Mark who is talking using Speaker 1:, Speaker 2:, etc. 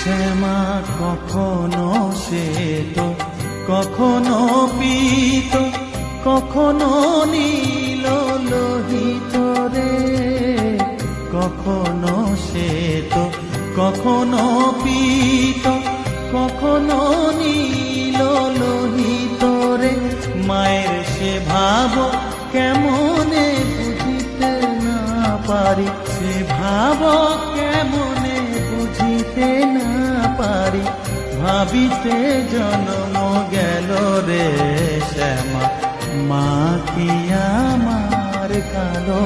Speaker 1: শ্যামা কখনো শ্বেত, কখনো পীত, কখনো নীল লোহিত রে। কখনো শ্বেত, কখনো পীত, কখনো নীল লোহিত রে। মায়ের সে ভাব কেমনে বুঝিতে না পারি, সে ভাব কেমনে বুঝিতে না পারি। ভাবিতে জন্ম গেল রে শ্যামা, মা কি আমার কালো।